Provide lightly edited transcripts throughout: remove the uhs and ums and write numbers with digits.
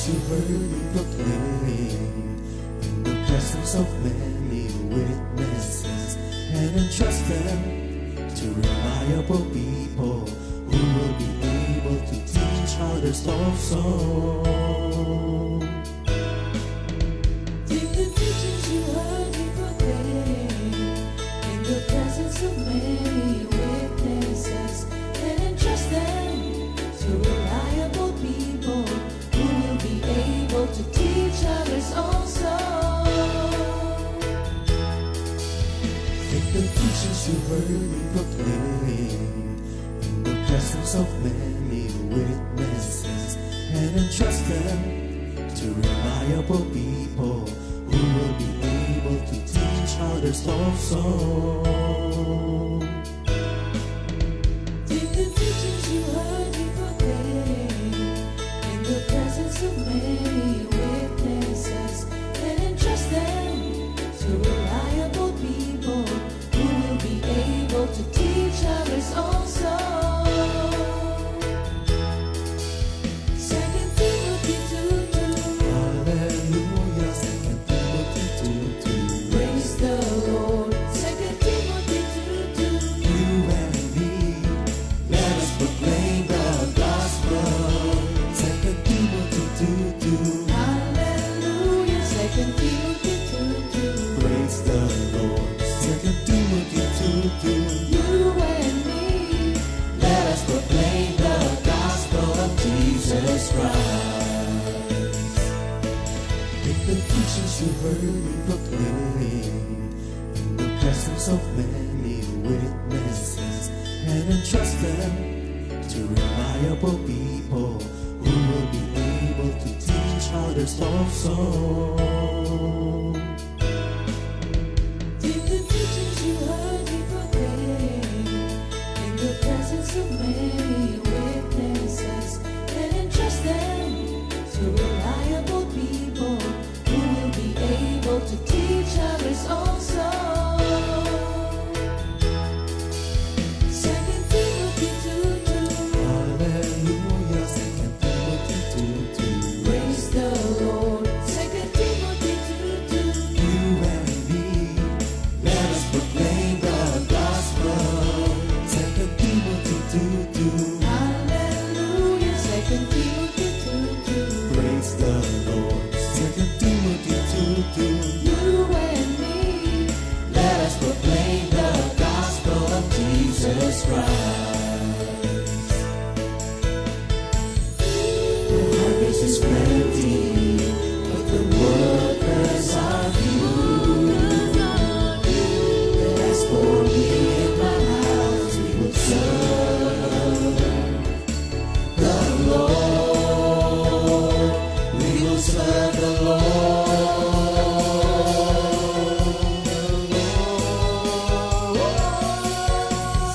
teachings you heard me proclaim in the presence of many witnesses, and entrust them to reliable people who will be able to teach others also. Take the teachings you heard me proclaim in the presence of many witnesses, and entrust them to reliable people who will be able to teach others also. Take the teachings you heard me proclaim in the presence of many witnesses, and entrust them to reliable people who will be able to teach others also. Take the teachings you heard me proclaim in the presence of many witnesses, and entrust them to reliable people who will be able to teach others also. 2 Timothy 2:2. Hallelujah, 2 Timothy 2:2. Praise the Lord. 2 Timothy 2:2. You and me, let us proclaim the gospel. 2 Timothy 2:2. Hallelujah. 2 Timothy 2:2. Praise the Lord. 2 Timothy 2:2. You and me, Let us proclaim the gospel of Jesus Christ. Take the teachings you heard me proclaim in the presence of many witnesses, and entrust them to reliable people who will be able to teach others also. take the teachings you heard me proclaim in the presence of many witnesses, and entrust them to reliable people who will be able to teach others also. 2 Timothy 2:2. Hallelujah, 2 Timothy 2:2. Praise the Lord. 2 Timothy 2:2. You and me, let us proclaim the gospel. 2 Timothy 2:2. Hallelujah. 2 Timothy 2:2. Praise the Lord. 2 Timothy 2:2. You and me, Let us proclaim the gospel of Jesus Christ. The harvest is plenty, but the workers are few. And as for me and my house, we will serve the Lord. We will serve the Lord.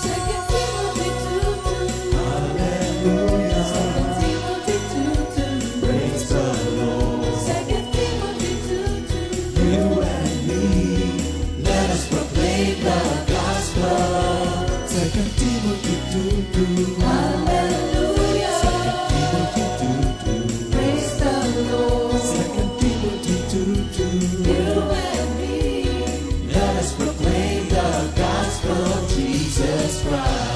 2 Timothy 2:2. Hallelujah. 2 Timothy 2:2. Praise the Lord. 2 Timothy 2:2. You and me, let us proclaim the gospel. 2 Timothy 2:2. Hallelujah. 2 Timothy 2:2. Praise the Lord. 2 Timothy 2:2. You and me, Let us proclaim the gospel of Jesus Christ.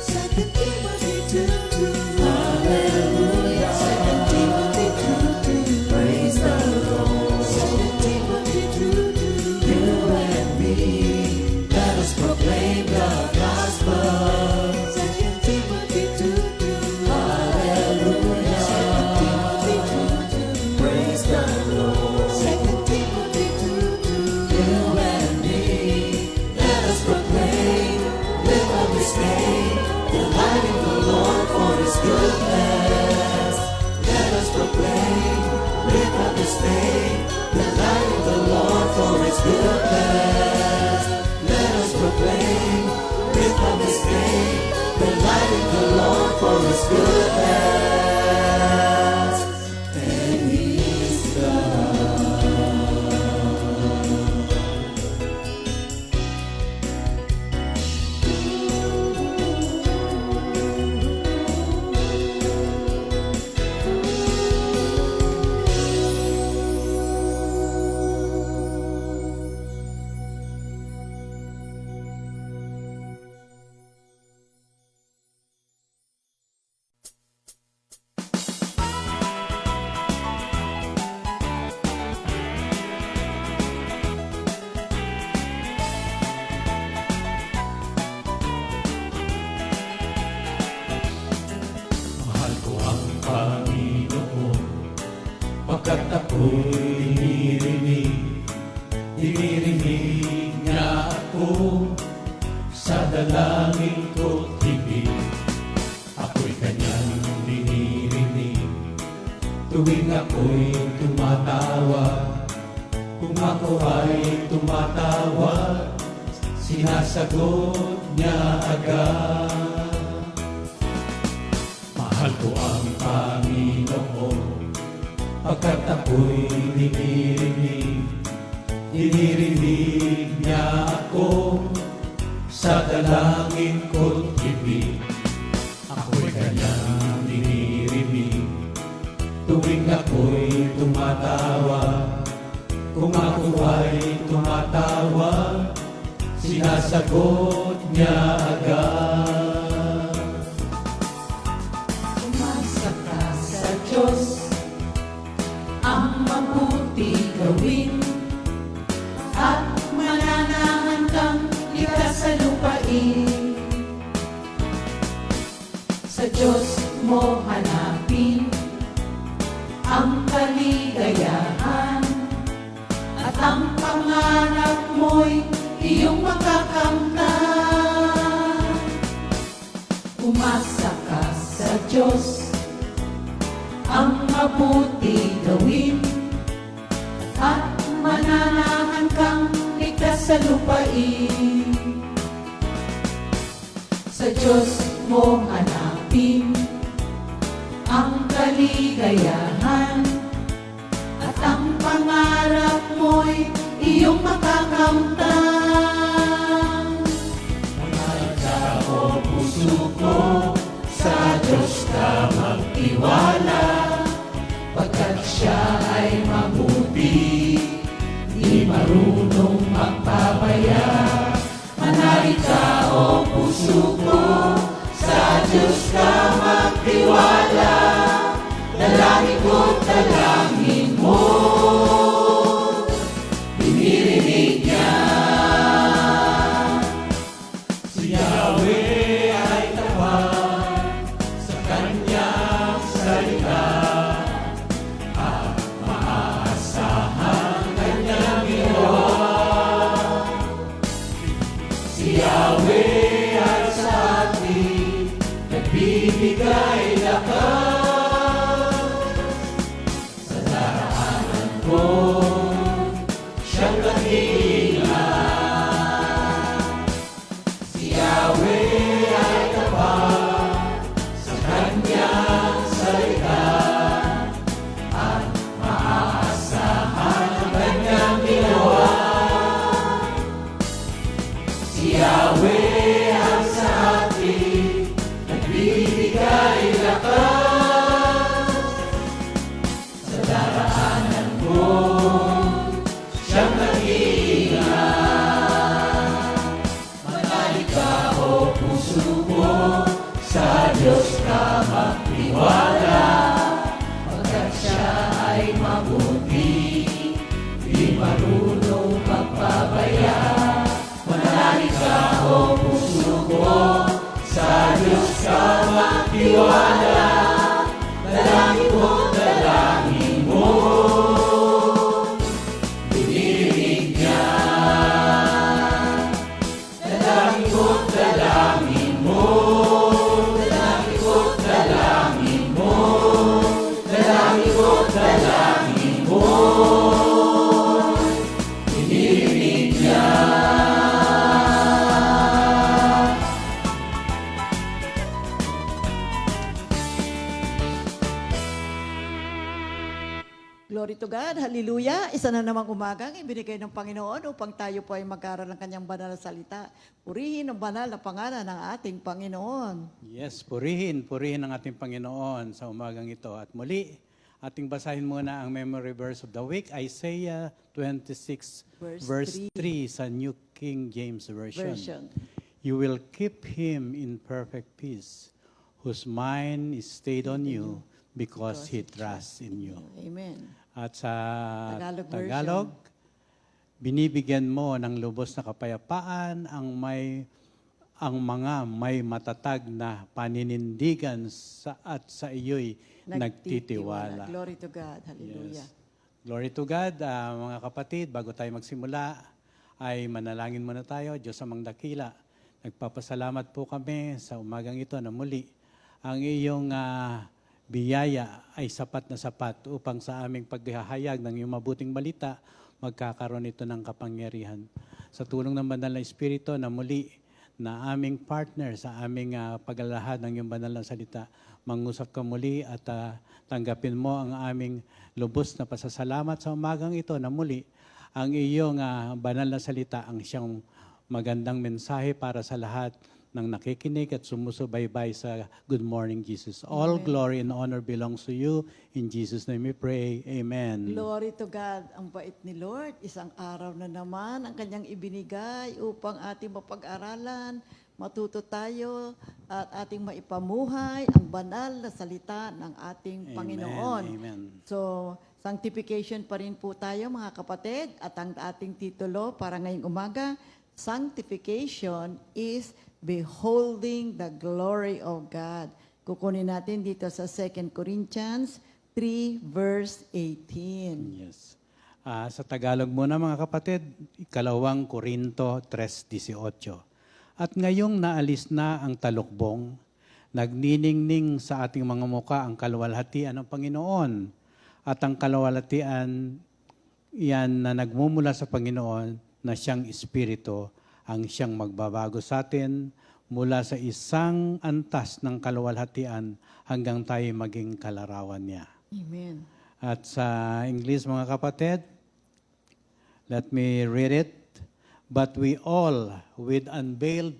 2 Timothy 2:2. Hallelujah. 2 Timothy 2:2. Praise the Lord. 2 Timothy 2:2. You and me, let us proclaim the gospel. 2 Timothy 2:2. Hallelujah. 2 Timothy 2:2. Praise the Lord. 2 Timothy 2:2. You and me, let us proclaim, live up His name, delighting the Lord for His goodness. Let us proclaim, live up His name, delighting the Lord for His goodness. Let us proclaim, live up His name, delighting the Lord for His goodness. And He's God. ako'y dinirinig niya ako sa dalangin ko't ibig. Ako'y kanyang dinirinig tuwing ako'y tumatawa. Kung ako ay tumatawa, sinasagot niya agad. Mahal ko ang Panginoon, pagkat ako'y dinirinig niya ako sa dalangin ko't ibig. Ako'y kanyang dinirinig tuwing ako'y tumatawa. Kung ako ay tumatawa, sinasagot niya agad. Umasa ka sa Diyos, ang mabuti gawin, at mananahan kang likas sa lupain. Sa Diyos mo hanapin ang kaligayahan, at ang pangarap mo'y iyong makakamtan. Umasa ka sa Diyos, ang mabuti gawin, at mananahan kang ligtas sa lupain. Sa Diyos mo hanapin ang kaligayahan, at ang pangarap mo'y iyong makakamtan. Manalig ka o puso ko, sa Diyos ka magtiwala, pagkat siya ay mabuti, di marunong magpabaya. Manalig ka o puso ko, sa Diyos ka magtiwala, dalangin ko't dalangin mo, dinirinig niya. Si Yahweh ay tapat sa kanyang salita, at maaasahan kanyang ginawa. Si Yahweh ay sa atin nagbibigay lakas. Sa daraanan ko siyang nag-iingat. Si Yahweh ay tapat sa kanyang salita, at maaasahan ang kanyang ginawa. Si Yahweh ang sa atin nagbibigay lakas. Sa daraanan ko siyang nag-iingat. Manalig ka o puso ko, sa Diyos ka magtiwala, pagkat siya ay mabuti, di marunong magpabaya. Manalig ka o puso ko, sa Diyos ka magtiwala, dalangin ko't dalangin mo, dinirinig niya. Dalangin ko't dalangin mo, dalangin ko't dalangin mo, dalangin ko't dalangin mo, dinirinig niya. Glory to God. Hallelujah. Isa na namang umagang ibinigay ng Panginoon upang tayo po ay magkaroon ng kanyang banal na salita. Purihin ang banal na pangalan ng ating Panginoon. Yes, purihin ang ating Panginoon sa umagang ito. At muli, ating basahin muna ang memory verse of the week, Isaiah 26, verse 3 sa New King James Version. You will keep him in perfect peace, whose mind is stayed on you, because he trusts in you. Amen. At sa Tagalog Tagalog, binibigyan mo ng lubos na kapayapaan ang mga may matatag na paninindigan at sa iyo'y nagtitiwala. Glory to God. Hallelujah. Yes. Glory to God, mga kapatid, bago tayo magsimula, ay manalangin muna tayo. Diyos amang dakila, nagpapasalamat po kami sa umagang ito na muli. Ang iyong biyaya ay sapat na sapat upang sa aming paghahayag ng iyong mabuting balita, magkakaroon ito ng kapangyarihan. Sa tulong ng Banal na Espiritu na muli, na aming partner sa aming paglalahad ng iyong banal na salita, mangusap ka muli at tanggapin mo ang aming lubos na pasasalamat sa umagang ito na muli ang iyong banal na salita ang siyang magandang mensahe para sa lahat ng nakikinig at sumusubaybay sa Good Morning Jesus. All glory and honor belongs to you. In Jesus' name we pray. Amen. Glory to God. Ang bait ni Lord. Isang araw na naman ang kanyang ibinigay upang ating mapag-aralan, matuto tayo at ating maipamuhay ang banal na salita ng ating Amen. Panginoon. Amen. So, sanctification pa rin po tayo mga kapatid at ang ating titulo para ngayong umaga, sanctification is beholding the glory of God. Kukunin natin dito sa 2 Corinthians 3 verse 18. Yes. Sa Tagalog muna mga kapatid, 2 Korinto 3:18. At ngayong naalis na ang talukbong, nagniningning sa ating mga muka ang kaluwalhatian ng Panginoon. At ang kaluwalhatian yan na nagmumula sa Panginoon na siyang Espiritu, ang siyang magbabago sa atin mula sa isang antas ng kaluwalhatian hanggang tayo maging kalarawan niya. Amen. At sa English mga kapatid, let me read it. But we all, with unveiled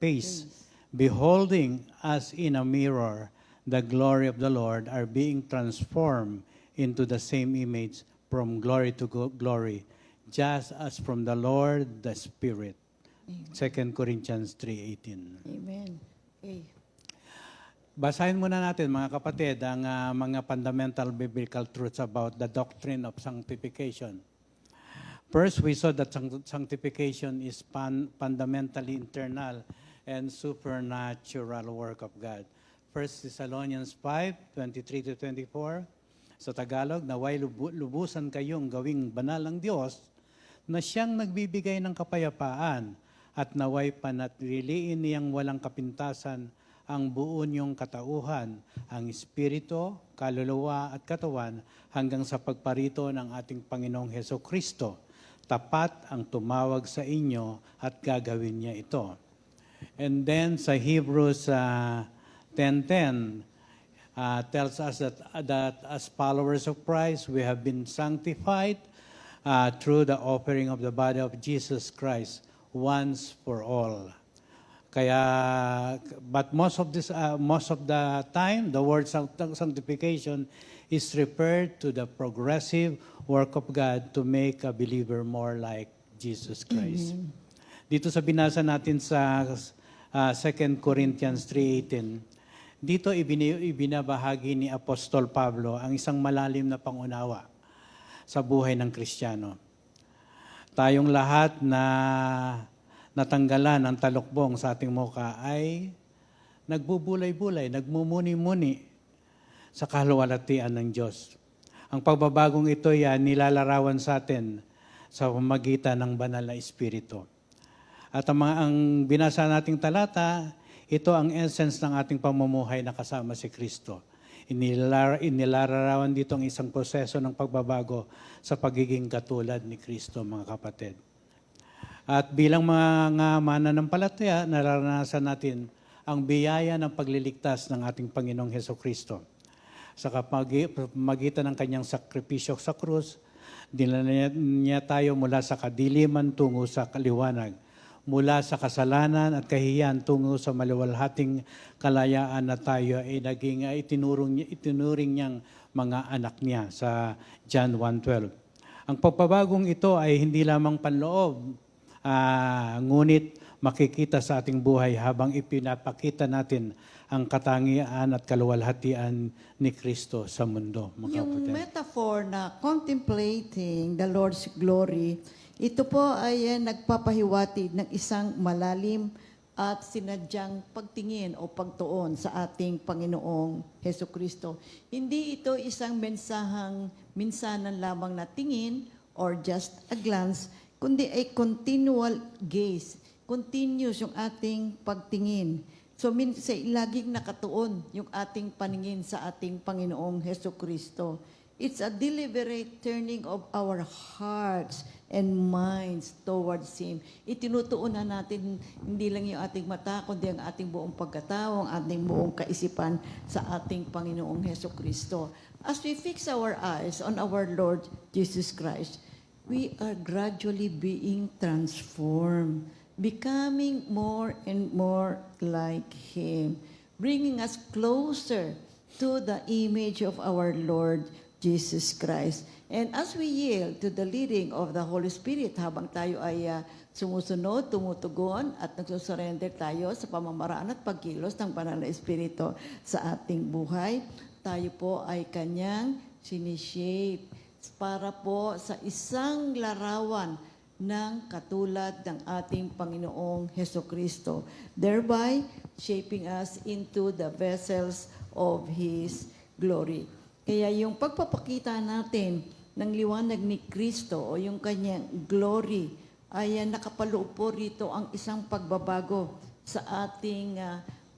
face, beholding as in a mirror the glory of the Lord, are being transformed into the same image from glory to glory, just as from the Lord the Spirit. 2 Corinthians 3:18. Amen. Okay. Basahin muna natin mga kapatid ang mga fundamental biblical truths about the doctrine of sanctification. First, we saw that sanctification is fundamentally internal and supernatural work of God. 1 Thessalonians 5:23-24. Sa Tagalog, naway lubusan kayong gawing banal ang Diyos na siyang nagbibigay ng kapayapaan at naway panatililiin niyang walang kapintasan ang buo niyong katauhan, ang espiritu, kaluluwa at katawan hanggang sa pagparito ng ating Panginoong Hesukristo. Tapat ang tumawag sa inyo at gagawin niya ito. And then sa Hebrews 10:10 tells us that as followers of Christ, we have been sanctified through the offering of the body of Jesus Christ once for all. Kaya, but most of the time, the word sanctification is referred to the progressive work of God to make a believer more like Jesus Christ. Dito sa binasa natin sa 2 Corinthians 3:18, dito ibinabahagi ni Apostol Pablo ang isang malalim na pangunawa sa buhay ng Kristiyano. Tayong lahat na natanggalan ng talukbong sa ating muka ay nagbubulay-bulay, nagmumuni-muni sa kaluwalhatian ng Diyos. Ang pagbabagong ito yan nilalarawan sa atin sa pamamagitan ng banal na Espiritu. At ang binasa nating talata, ito ang essence ng ating pamumuhay na kasama si Kristo. Inilalarawan dito ang isang proseso ng pagbabago sa pagiging katulad ni Kristo, mga kapatid. At bilang mga mananampalataya, nararanasan natin ang biyaya ng pagliligtas ng ating Panginoong Hesukristo. Sa pamamagitan ng kanyang sakripisyo sa krus, dinala niya tayo mula sa kadiliman tungo sa kaliwanag, mula sa kasalanan at kahihiyan tungo sa maluwalhating kalayaan na tayo ay naging itinuring niyang mga anak niya sa John 1:12. Ang pagpabagong ito ay hindi lamang panloob, ngunit makikita sa ating buhay habang ipinapakita natin ang katangian at kaluwalhatian ni Kristo sa mundo. Yung metaphor na contemplating the Lord's glory, ito po ay nagpapahiwatig ng isang malalim, at sinadyang pagtingin o pagtuon sa ating Panginoong Heso Kristo. Hindi ito isang minsanan lamang na tingin or just a glance, kundi ay continual gaze. Continuous yung ating pagtingin. So, laging nakatuon yung ating paningin sa ating Panginoong Heso Kristo. It's a deliberate turning of our hearts and minds towards Him. Itinutuunan natin hindi lang yung ating mata, kundi ang ating buong pagkatao, ang ating buong kaisipan sa ating Panginoong Heso Kristo. As we fix our eyes on our Lord Jesus Christ, we are gradually being transformed, becoming more and more like Him, bringing us closer to the image of our Lord Jesus Christ. And as we yield to the leading of the Holy Spirit, habang tayo ay sumusunod, tumutugon, at nagsusurrender tayo sa pamamaraan at pagkilos ng Banal na Espiritu sa ating buhay, tayo po ay Kanyang sinishape para po sa isang larawan ng katulad ng ating Panginoong Heso Kristo, thereby shaping us into the vessels of His glory. Kaya yung pagpapakita natin ng liwanag ni Kristo o yung kanyang glory ay nakapaloob po rito ang isang pagbabago sa ating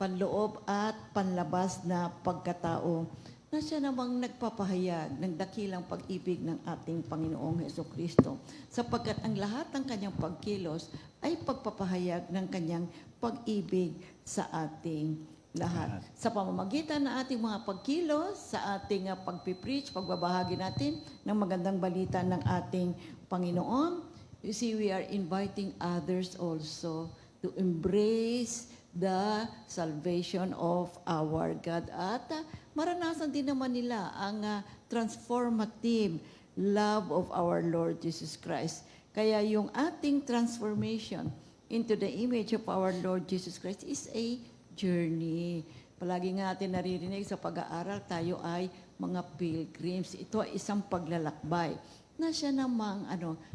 panloob at panlabas na pagkatao na siya namang nagpapahayag ng dakilang pag-ibig ng ating Panginoong Heso Kristo, sapagkat ang lahat ng kanyang pagkilos ay pagpapahayag ng kanyang pag-ibig sa ating lahat. Sa pamamagitan ng ating mga pagkilos, sa ating pagpipreach, pagbabahagi natin ng magandang balita ng ating Panginoon, you see, we are inviting others also to embrace the salvation of our God. At maranasan din naman nila ang transformative love of our Lord Jesus Christ. Kaya yung ating transformation into the image of our Lord Jesus Christ is a journey. Palagi nga natin naririnig sa pag-aaral, tayo ay mga pilgrims. Ito ay isang paglalakbay na siya namang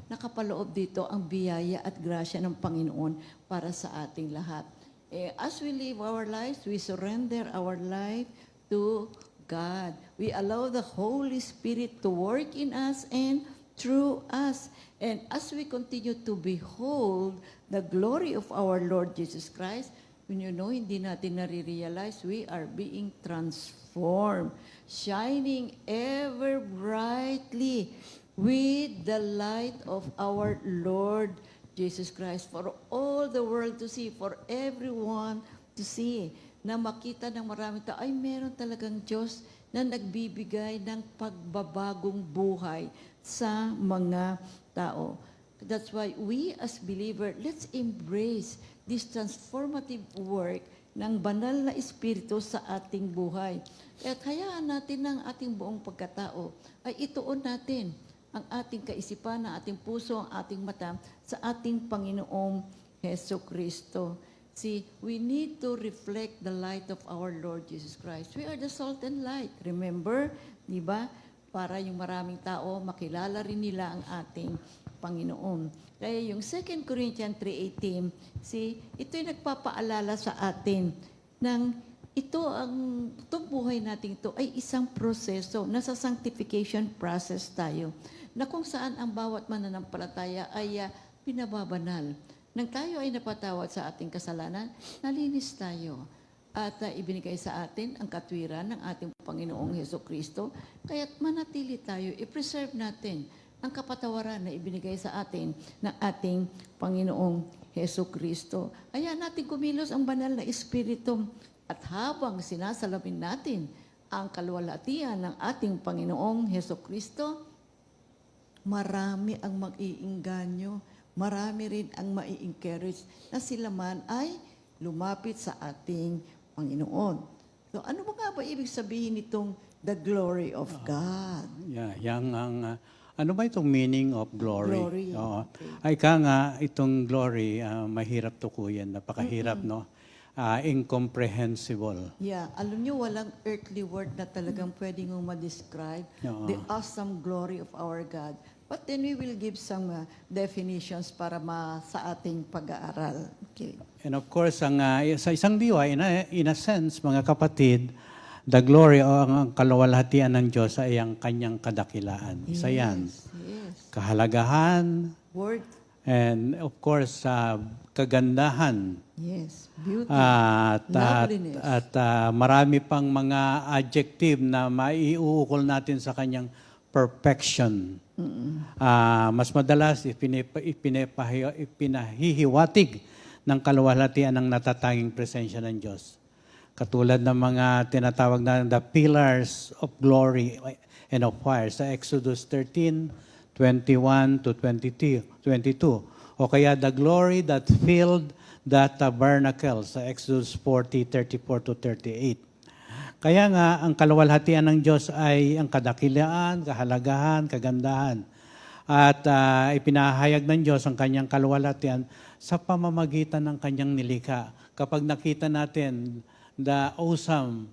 nakapaloob dito ang biyaya at grasya ng Panginoon para sa ating lahat. As we live our lives, we surrender our life to God. We allow the Holy Spirit to work in us and through us. And as we continue to behold the glory of our Lord Jesus Christ, when hindi natin nare-realize, we are being transformed, shining ever brightly with the light of our Lord Jesus Christ for all the world to see, for everyone to see, na makita ng maraming tao, ay meron talagang Diyos na nagbibigay ng pagbabagong buhay sa mga tao. That's why we as believers, let's embrace this transformative work ng banal na Espiritu sa ating buhay. At hayaan natin ng ating buong pagkatao ay ituon natin ang ating kaisipan, ang ating puso, ang ating mata sa ating Panginoong Heso Kristo. See, we need to reflect the light of our Lord Jesus Christ. We are the salt and light. Remember, di ba? Para yung maraming tao, makilala rin nila ang ating Panginoon. Kaya yung 2 Corinthians 3:18, ito'y nagpapaalala sa atin ng itong buhay natin ito ay isang proseso, nasa sanctification process tayo, na kung saan ang bawat mananampalataya ay pinababanal. Nang tayo ay napatawad sa ating kasalanan, nalinis tayo. At ibinigay sa atin ang katwiran ng ating Panginoong Heso Kristo, kaya't manatili tayo, i-preserve natin ang kapatawaran na ibinigay sa atin ng ating Panginoong Heso Kristo. Kaya natin kumilos ang banal na Espiritu, at habang sinasalamin natin ang kaluwalhatian ng ating Panginoong Heso Kristo, marami ang mag-iinganyo, marami rin ang mai-encourage na sila man ay lumapit sa ating Panginoon. So ano ba ibig sabihin nitong the glory of God? Ano ba itong meaning of glory? Glory, Oo. okay. Ay ka nga, itong glory, mahirap tukuyin, napakahirap, no? Incomprehensible. Yeah, alam nyo, walang earthly word na talagang pwedeng mong ma-describe Oo. the awesome glory of our God. But then we will give some definitions para sa ating pag-aaral. Okay. And of course, sa isang diwa, in a sense, mga kapatid, the glory o ang kaluwalhatian ng Diyos ay ang kanyang kadakilaan. Isa yan. Yes. Kahalagahan, Word. and of course, kagandahan. Yes. Beauty. At Loveliness. marami pang mga adjective na maiuukol natin sa kanyang perfection. Mas madalas ipinahihiwatig ng kaluwalhatian ng natatanging presensya ng Diyos. Katulad ng mga tinatawag na the pillars of glory and of fire sa Exodus 13:21 to 22. O kaya the glory that filled the tabernacle sa Exodus 40:34 to 38. Kaya nga, ang kaluwalhatian ng Diyos ay ang kadakilaan, kahalagahan, kagandahan. At ipinahayag ng Diyos ang kanyang kaluwalhatian sa pamamagitan ng kanyang nilikha. Kapag nakita natin the awesome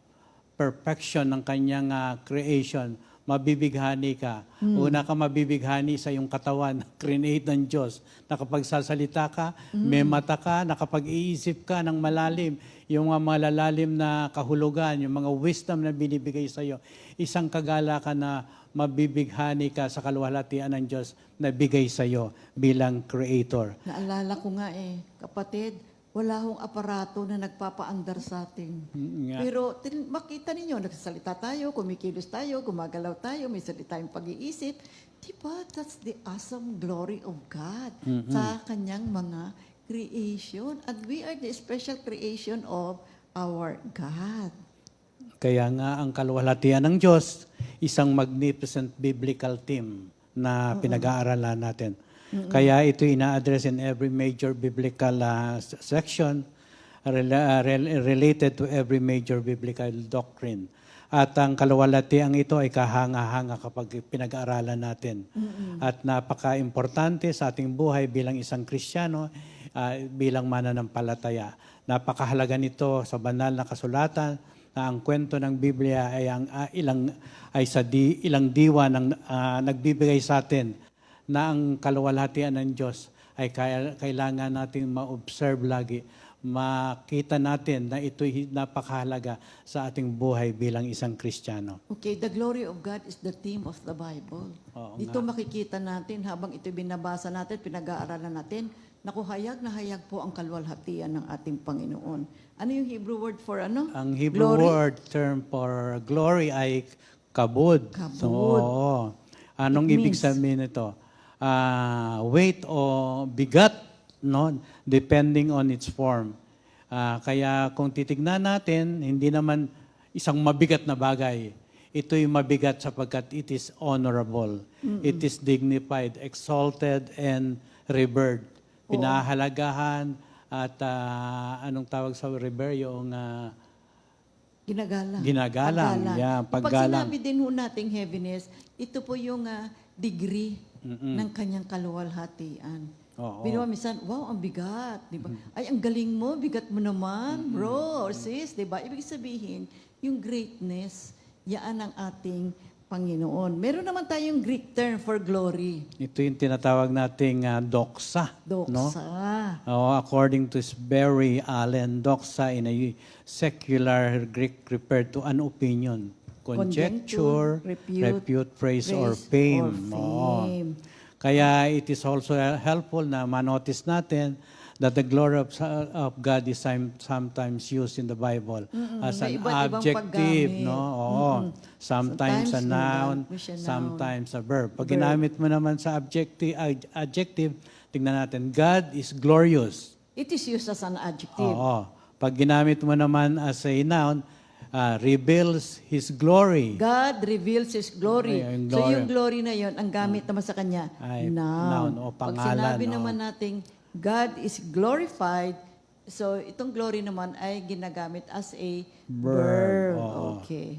perfection ng kanyang creation, mabibighani ka. Una ka mabibighani sa iyong katawan, create ng Diyos. Na kapag sasalita ka, may mata ka, na kapag iisip ka ng malalim, yung mga malalalim na kahulugan, yung mga wisdom na binibigay sa iyo, isang kagalakan na mabibighani ka sa kaluwalhatian ng Diyos na bigay sa iyo bilang creator. Naalala ko nga kapatid, wala hong aparato na nagpapaandar sa atin. Pero makita ninyo, nagsasalita tayo, kumikilos tayo, gumagalaw tayo, may salita yung pag-iisip. Diba? That's the awesome glory of God sa kanyang mga creation. And we are the special creation of our God. Kaya nga ang kaluwalhatian ng Diyos, isang magnificent biblical theme na pinag-aaralan natin. Kaya ito ina-address in every major biblical section related to every major biblical doctrine. At ang kaluwalhatian ito ay kahanga-hanga kapag pinag-aaralan natin. At napaka-importante sa ating buhay bilang isang Kristiyano, bilang mananampalataya. Napakahalaga nito sa banal na kasulatan na ang kwento ng Biblia ay ilang diwa ng nagbibigay sa atin na ang kaluwalhatian ng Diyos ay kailangan natin ma-observe lagi, makita natin na ito'y napakahalaga sa ating buhay bilang isang Kristiyano. Okay, the glory of God is the theme of the Bible. Oo Dito nga. makikita natin, habang ito binabasa natin, pinag-aaralan natin, naku, hayag na hayag po ang kaluwalhatian ng ating Panginoon. Ano yung Hebrew word for ano? Ang Hebrew Glory? word term for glory ay kabod. Kabod. So, oo. Anong It ibig means- sabihin nito? Weight o bigat, no? Depending on its form. Kaya kung titignan natin, hindi naman isang mabigat na bagay. Ito'y mabigat sapagkat it is honorable. It is dignified, exalted, and revered. Pinahalagahan at anong tawag sa rever? Yung Ginagalang. Ginagalang. Yeah, Pag paggalang. sinabi din ho nating heaviness, ito po yung degree ng kanyang kaluwalhatian. Oo. Pero minsan, wow, ang bigat, di ba? Ay, ang galing mo, bigat mo naman, bro or sis, di ba? Ibig sabihin, yung greatness, yaan ang ating Panginoon. Meron naman tayong Greek term for glory. Ito yung tinatawag nating doxa. No? Doxa. According to Sperry Allen, doxa in a secular Greek referred to an opinion, conjecture, repute, praise, or fame. Oo. Kaya it is also helpful na manotice natin that the glory of God is sometimes used in the Bible as May an iba't ibang adjective, paggamit. no? Oo. Sometimes a noun, sometimes a verb. Pag ginamit mo naman sa adjective, tingnan natin, God is glorious. It is used as an adjective. Oo. Pag ginamit mo naman as a noun, reveals His glory. God reveals His glory. Ay, yung So glory. yung glory na yon, ang gamit naman sa Kanya, Ay, noun. noun o Pag pangalan, sinabi no? naman nating God is glorified, so itong glory naman ay ginagamit as a verb. Oo. Okay.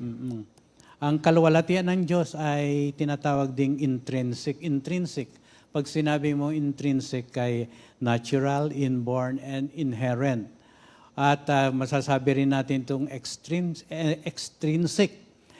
Ang kaluwalhatian ng Diyos ay tinatawag ding intrinsic. Intrinsic. Pag sinabi mo intrinsic kay natural, inborn, and inherent. At masasabi rin natin itong extrinsic,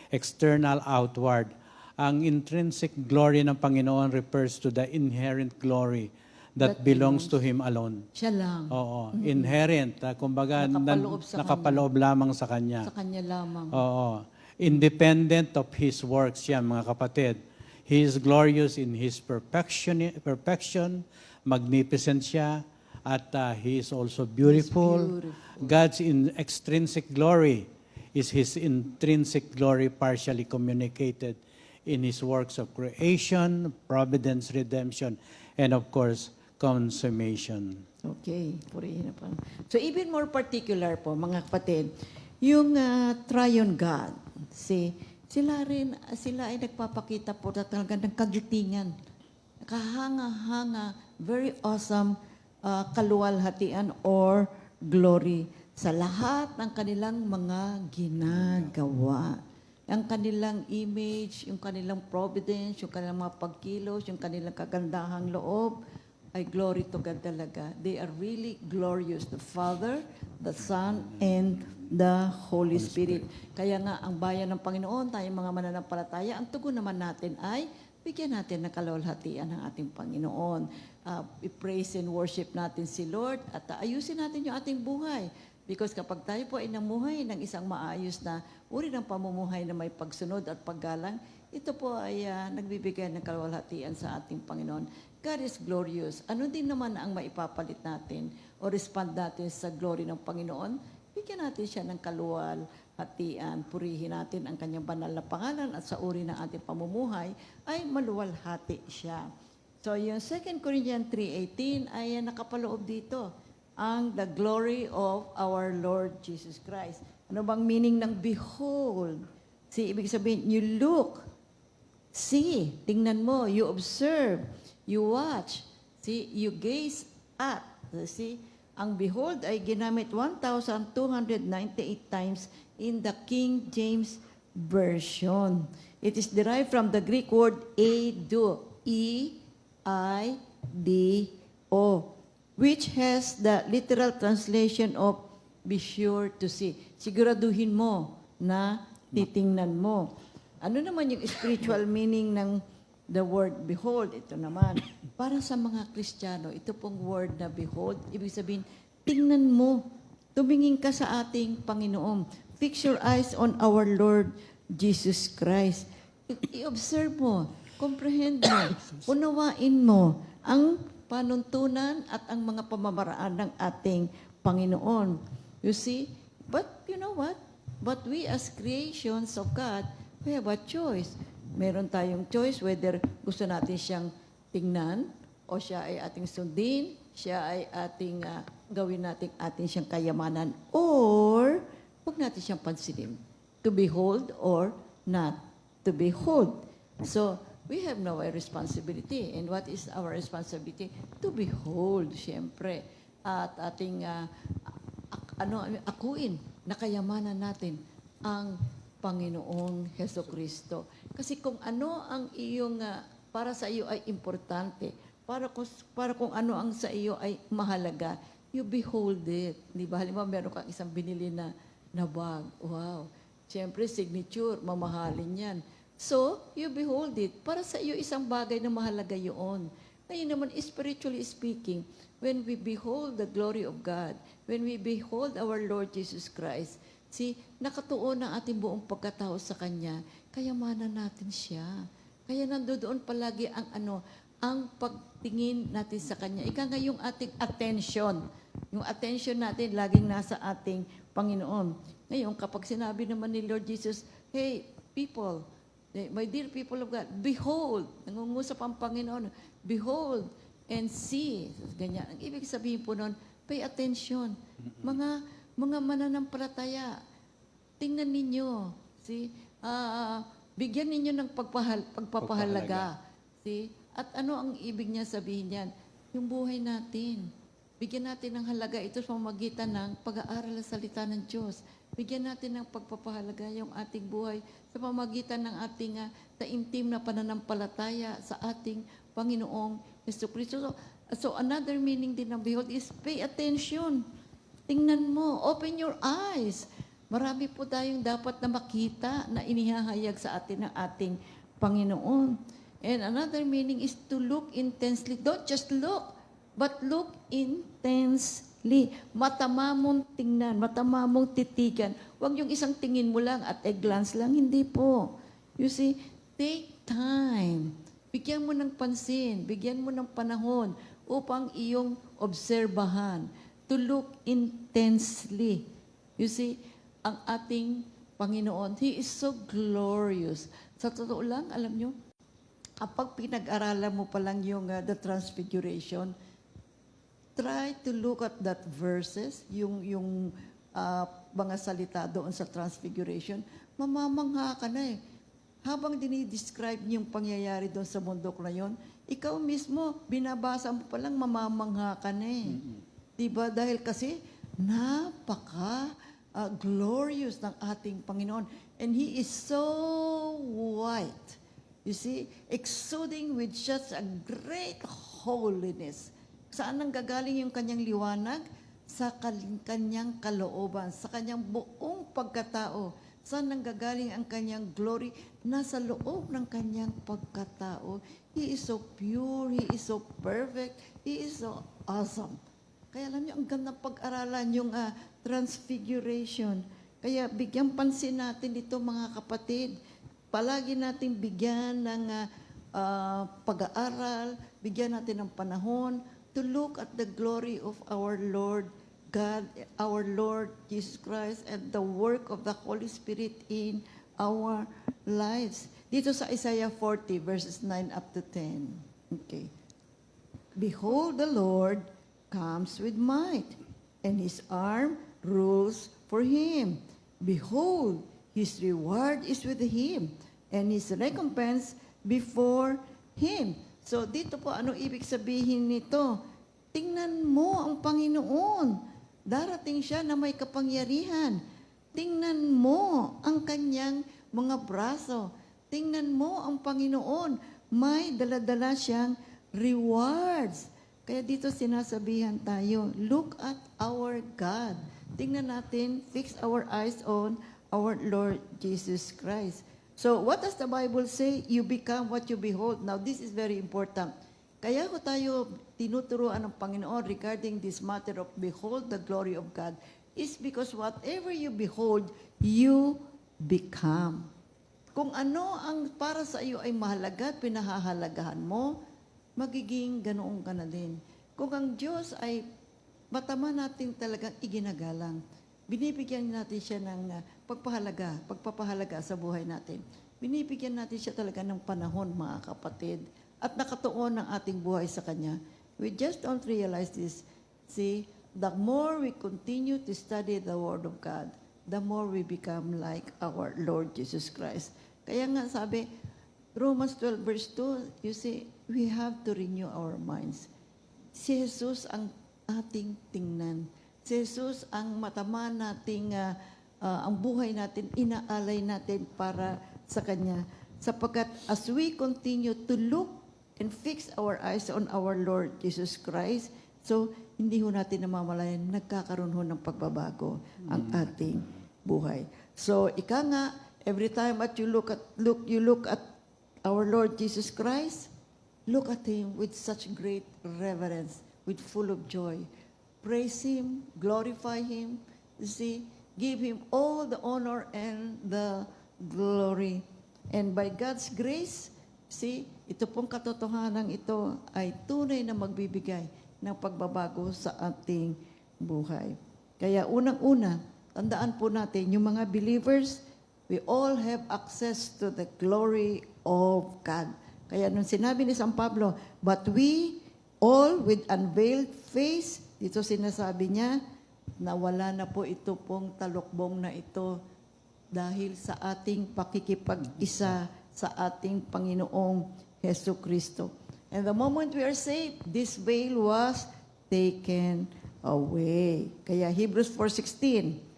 external, outward. Ang intrinsic glory ng Panginoon refers to the inherent glory that belongs to Him alone. Siya lang. Oo, inherent. Kumbaga, Nakapaloob sa nakapaloob lamang sa Kanya. Sa Kanya lamang. Oo. Independent of His works yan, mga kapatid. He is glorious in His perfection, magnificent siya, at He is also beautiful. God's extrinsic glory is His intrinsic glory partially communicated in His works of creation, providence, redemption, and of course, consummation. Okay, purihin na pa. So even more particular po, mga kapatid, yung Triune God, sila ay nagpapakita po na talaga ng kagitingan. Nakahanga-hanga, very awesome kaluwalhatian or glory sa lahat ng kanilang mga ginagawa. Ang kanilang image, yung kanilang providence, yung kanilang mga pagkilos, yung kanilang kagandahang loob, ay glory to God talaga. They are really glorious. The Father, the Son, and the Holy Spirit. Kaya nga, ang bayan ng Panginoon, tayong mga mananampalataya, ang tugon naman natin ay bigyan natin ng kalawalhatian ng ating Panginoon. I-praise and worship natin si Lord at ayusin natin yung ating buhay. Because kapag tayo po ay namuhay ng isang maayos na uri ng pamumuhay na may pagsunod at paggalang, ito po ay nagbibigay ng kalawalhatian sa ating Panginoon. God is glorious. Ano din naman ang maipapalit natin o respond natin sa glory ng Panginoon? Bigyan natin siya ng kaluwalhatian. Purihin natin ang kanyang banal na pangalan at sa uri ng ating pamumuhay ay maluwalhati siya. So yung 2 Corinthians 3:18 ay nakapaloob dito. Ang the glory of our Lord Jesus Christ. Ano bang meaning ng behold? Ibig sabihin, you look, see, tingnan mo, you observe, you watch, you gaze at. Ang behold ay ginamit 1,298 times in the King James Version. It is derived from the Greek word eido, E-I-D-O, which has the literal translation of be sure to see. Siguraduhin mo na titingnan mo. Ano naman yung spiritual meaning ng the word behold? Ito naman, para sa mga Kristiyano, ito pong word na behold, ibig sabihin, tingnan mo, tumingin ka sa ating Panginoon. Fix your eyes on our Lord Jesus Christ. I-observe mo, comprehend mo, unawain mo ang panuntunan at ang mga pamamaraan ng ating Panginoon. You see? But you know what? But we as creations of God, we have a choice. Meron tayong choice whether gusto natin siyang tingnan o siya ay ating sundin, siya ay ating gawin natin ating siyang kayamanan or huwag natin siyang pansinin. To behold or not to behold. So, we have now a responsibility. And what is our responsibility? To behold, siyempre. At ating akuin na kayamanan natin ang Panginoong Hesukristo. Kasi kung ano ang iyong, para sa iyo ay importante, para kung ano ang sa iyo ay mahalaga, you behold it. Di ba? Halimbawa, meron kang isang binili na bag. Wow. Siyempre, signature, mamahalin yan. So, you behold it. Para sa iyo, isang bagay na mahalaga yun. Ngayon naman, spiritually speaking, when we behold the glory of God, when we behold our Lord Jesus Christ, nakatuon ang ating buong pagkatao sa Kanya, kayamanan natin siya. Kaya nandoon palagi ang pagtingin natin sa Kanya. Ika nga yung ating attention. Yung attention natin laging nasa ating Panginoon. Ngayon, kapag sinabi naman ni Lord Jesus, hey, people, my dear people of God, behold, nangungusap ang Panginoon, behold and see. Ganyan. Ang ibig sabihin po noon, pay attention. Mga mananampalataya, tingnan ninyo. Bigyan ninyo ng pagpapahalaga. At ano ang ibig niya sabihin yan? Yung buhay natin. Bigyan natin ng halaga ito sa pamamagitan ng pag-aaral sa salita ng Diyos. Bigyan natin ng pagpapahalaga yung ating buhay sa pamamagitan ng ating taimtim na pananampalataya sa ating Panginoong Jesucristo. So another meaning din ng behold is pay attention. Tingnan mo, open your eyes. Marami po tayong dapat na makita na inihahayag sa atin ng ating Panginoon. And another meaning is to look intensely. Don't just look, but look intensely. Matama mong tingnan, matama mong titigan. Huwag yung isang tingin mo lang at a glance lang. Hindi po. You see, take time. Bigyan mo ng pansin, bigyan mo ng panahon upang iyong obserbahan. To look intensely. You see, ang ating Panginoon, He is so glorious. Sa totoo lang, alam nyo, kapag pinag-aralan mo pa lang yung the Transfiguration, try to look at that verses, yung mga salita doon sa Transfiguration, mamamangha ka na eh. Habang dinidescribe yung pangyayari doon sa bundok na yon, ikaw mismo, binabasa mo pa lang, mamamangha ka na eh. Diba? Dahil kasi, glorious ng ating Panginoon. And He is so white. You see, exuding with such a great holiness. Saan nang gagaling yung kanyang liwanag? Sa kanyang kalooban, sa kanyang buong pagkatao. Saan nang gagaling ang kanyang glory? Nasa loob ng kanyang pagkatao. He is so pure, He is so perfect, He is so awesome. Kaya alam niyo, ang gandang pag-aralan yung Transfiguration. Kaya bigyan pansin natin ito mga kapatid. Palagi nating bigyan ng pag-aaral, bigyan natin ng panahon to look at the glory of our Lord God, our Lord Jesus Christ, and the work of the Holy Spirit in our lives. Dito sa Isaiah 40, verses 9 up to 10. Okay. Behold, the Lord comes with might, and His arm rules for Him. Behold, His reward is with Him, and His recompense before Him. So dito po, ano ibig sabihin nito? Tingnan mo ang Panginoon. Darating siya na may kapangyarihan. Tingnan mo ang kanyang mga braso. Tingnan mo ang Panginoon. May daladala siyang rewards. Kaya dito sinasabihan tayo, look at our God. Tingnan natin, fix our eyes on our Lord Jesus Christ. So, what does the Bible say? You become what you behold. Now, this is very important. Kaya ko tayo tinuturuan ng Panginoon regarding this matter of behold the glory of God is because whatever you behold, you become. Kung ano ang para sa iyo ay mahalaga at pinahahalagahan mo, magiging ganoon ka na din. Kung ang Diyos ay matama natin talagang iginagalang, binibigyan natin siya ng pagpapahalaga sa buhay natin. Binibigyan natin siya talaga ng panahon, mga kapatid, at nakatuon ng ating buhay sa Kanya. We just don't realize this. See, the more we continue to study the Word of God, the more we become like our Lord Jesus Christ. Kaya nga sabi, Romans 12 verse 2, you see, we have to renew our minds. Si Jesus ang ating tingnan. Si Jesus ang matama nating, ang buhay natin, inaalay natin para sa Kanya. Sapagkat as we continue to look and fix our eyes on our Lord Jesus Christ, so hindi ho natin namamalayan, nagkakaroon ho ng pagbabago ang ating buhay. So, ika nga, every time that you look at our Lord Jesus Christ, look at Him with such great reverence, with full of joy. Praise Him, glorify Him, you see, give Him all the honor and the glory. And by God's grace, see, ito pong katotohanan ito ay tunay na magbibigay ng pagbabago sa ating buhay. Kaya unang-una, tandaan po natin, yung mga believers, we all have access to the glory of God. Kaya nung sinabi ni San Pablo, but we all with unveiled face, dito sinasabi niya, na wala na po ito pong talukbong na ito dahil sa ating pakikipag-isa sa ating Panginoong Hesus Kristo. And the moment we are saved, this veil was taken away. Kaya Hebrews 4:16.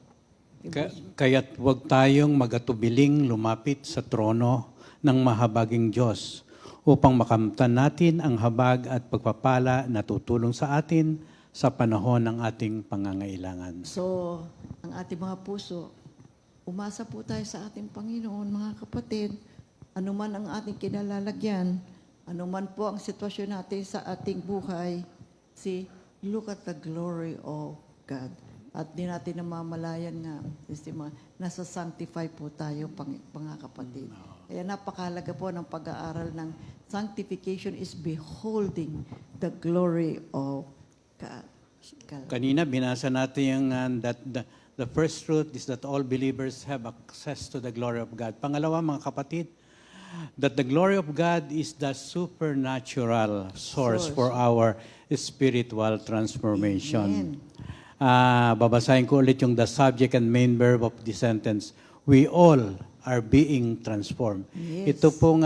Kaya't huwag tayong magatubiling lumapit sa trono ng mahabaging Diyos upang makamtan natin ang habag at pagpapala na tutulong sa atin sa panahon ng ating pangangailangan. So, ang ating mga puso, umasa po tayo sa ating Panginoon, mga kapatid. Ano man ang ating kinalalagyan, ano man po ang sitwasyon natin sa ating buhay, look at the glory of God. At di natin namamalayan nga, nasa sanctify po tayo, mga kapatid. Kaya napakahalaga po ng pag-aaral ng sanctification is beholding the glory of God. Kanina binasa natin yung that the first truth is that all believers have access to the glory of God. Pangalawa, mga kapatid, that the glory of God is the supernatural source for our spiritual transformation. Babasahin ko ulit yung the subject and main verb of the sentence. We all are being transformed. Yes. Ito pong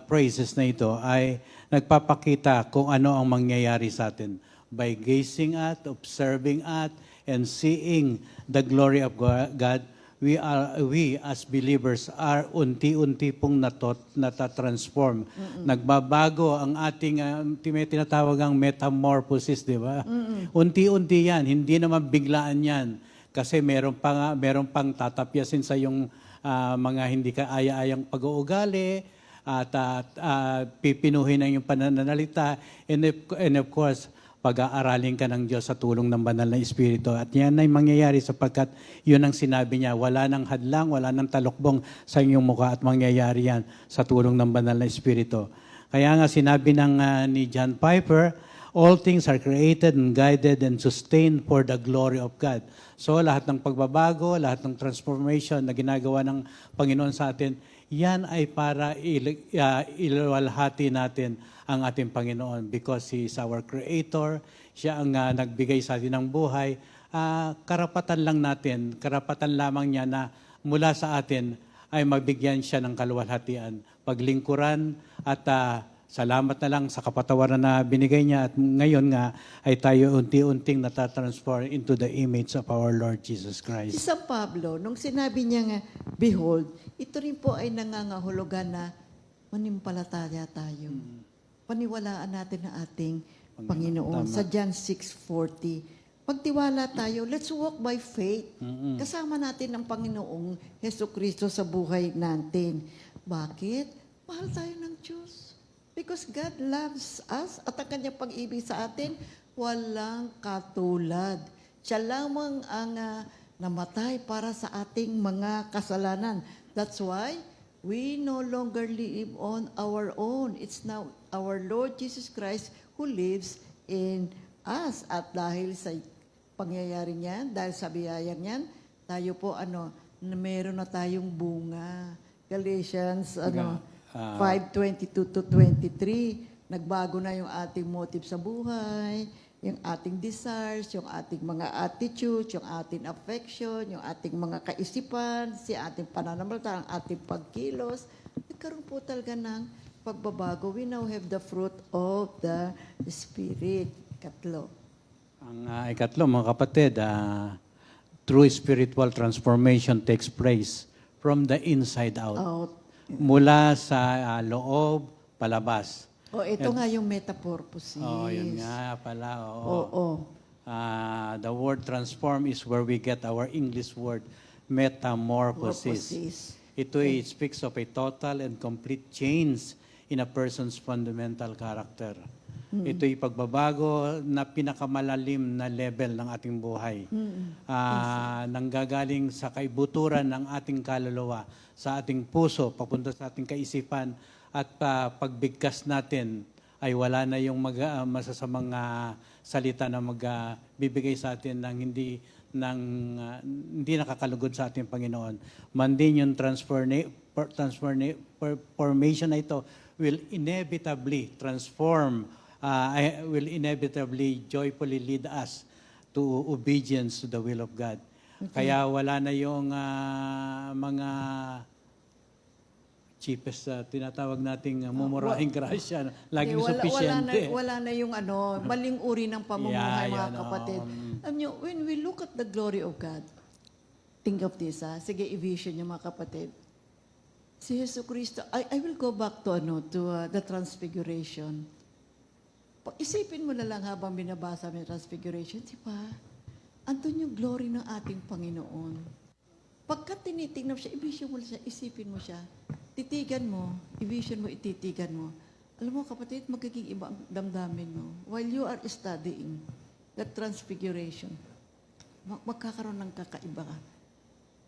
phrases na ito ay nagpapakita kung ano ang mangyayari sa atin by gazing at, observing at, and seeing the glory of God. We as believers are unti-unti pong natatransform. Nagbabago ang ating tinatawag ang metamorphosis, di ba? Unti-unti yan, hindi naman biglaan yan. Kasi meron pang tatapyasin sa yung mga hindi ka aya-ayang pag-uugali at pipinuhin ang yung pananalita and of course, pag-aaralin ka ng Diyos sa tulong ng banal na Espiritu. At yan ay mangyayari sapagkat yun ang sinabi niya. Wala nang hadlang, wala nang talukbong sa inyong mukha at mangyayari yan sa tulong ng banal na Espiritu. Kaya nga sinabi ni John Piper, all things are created and guided and sustained for the glory of God. So lahat ng pagbabago, lahat ng transformation na ginagawa ng Panginoon sa atin, yan ay para iluwalhati natin ang ating Panginoon because He is our Creator. Siya ang nagbigay sa atin ng buhay. Karapatan lamang niya na mula sa atin ay mabigyan siya ng kaluwalhatian, paglingkuran at salamat na lang sa kapatawaran na binigay niya at ngayon nga ay tayo unti-unting natatransform into the image of our Lord Jesus Si Christ. San Pablo, nung sinabi niya nga, behold, ito rin po ay nangangahulugan na manimpalataya tayo. Paniwalaan natin ang ating Panginoon. Tama. Sa John 6:40, pagtiwala tayo, let's walk by faith. Kasama natin ang Panginoong Hesukristo sa buhay natin. Bakit? Mahal tayo ng Diyos. Because God loves us at ang kanyang pag-ibig sa atin, walang katulad. Siya lamang ang namatay para sa ating mga kasalanan. That's why we no longer live on our own. It's now our Lord Jesus Christ who lives in us. At dahil sa pangyayari niyan, dahil sa biyayang niyan, tayo po meron na tayong bunga. Galatians 5:22 to 23, nagbago na yung ating motive sa buhay, yung ating desires, yung ating mga attitudes, yung ating affection, yung ating mga kaisipan, si ating pananambalita, ang ating pagkilos. Nagkaroon po talaga ng pagbabago. We now have the fruit of the Spirit. Katlo. Ang ikatlo, mga kapatid, true spiritual transformation takes place from the inside out. Mula sa loob, palabas. Ito nga yung metamorphosis. Yun nga pala. Oo. The word transform is where we get our English word metamorphosis. Ito speaks of a total and complete change in a person's fundamental character. Ito'y pagbabago na pinakamalalim na level ng ating buhay. Nanggagaling sa kaibuturan ng ating kaluluwa, sa ating puso, papunta sa ating kaisipan, at pagbigkas natin ay wala na yung masasamang salita na magbibigay sa atin ng hindi nakakalugod sa ating Panginoon. Mandin yung transformation na ito will inevitably joyfully lead us to obedience to the will of God. Okay. Kaya wala na yung mga cheapest tinatawag nating mumurahing grasya. Laging sufficiente. Wala na yung maling uri ng pamumuhay, mga kapatid. When we look at the glory of God, think of this, sige, i-vision niyo, mga kapatid. Si Jesucristo, I will go back to the Transfiguration. Isipin mo na lang habang binabasa mo yung Transfiguration, di ba? Andun yung glory ng ating Panginoon. Pagka tinitingnan mo siya, i-vision mo siya, isipin mo siya, titigan mo, i-vision mo, ititigan mo. Alam mo kapatid, magiging iba ang damdamin mo. While you are studying that transfiguration, magkakaroon ng kakaiba ka.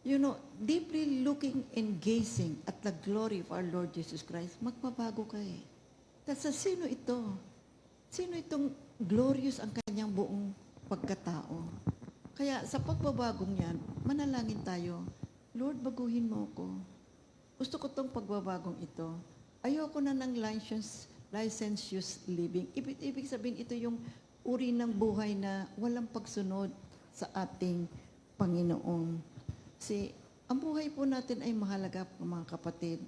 You know, deeply looking and gazing at the glory of our Lord Jesus Christ, magbabago ka eh. That's sino ito? Sino itong glorious ang kanyang buong pagkatao? Kaya sa pagbabagong yan, manalangin tayo, Lord, baguhin mo ako. Gusto ko tong pagbabagong ito. Ayoko na ng licentious living. Ibig sabihin, ito yung uri ng buhay na walang pagsunod sa ating Panginoon. Kasi ang buhay po natin ay mahalaga po mga kapatid.